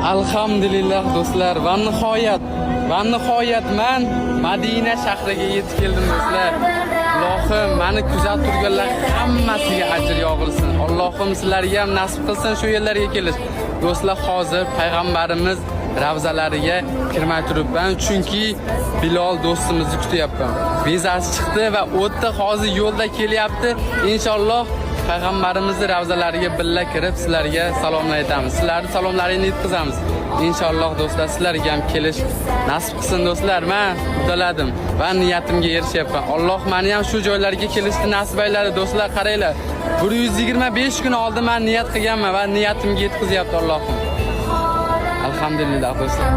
Alhamdulillah do'stlar, va nihoyat men Madina shahriga yetib keldim do'stlar. Allohim meni kuzatib turganlar hammasiga ajr yog'ilsin. Allohim sizlarga ham nasib qilsin shu yerlarga kelish. Do'stlar, hozir payg'ambarimiz ravzalariga kirmay turibman, chunki Bilol do'stimizni kutyapman. Vizasi chiqdi va o'tdi, hozir yo'lda kelyapti. Inshaalloh payg'ambarimizni ravzalariga birga kirib sizlarga salomlar aytamiz. Sizlarning salomlaringizni yetkazamiz. Inshaalloh do'stlar, sizlarga ham kelish nasib qilsin do'stlar. Men udaladim va niyatimga erishyapman. Alloh meni ham shu joylarga kelishni nasib ayladi do'stlar. Qaranglar, 125 kun oldin men niyat qilganman va niyatimga yetkazyapti Allohim. Alhamdulillah do'stlar.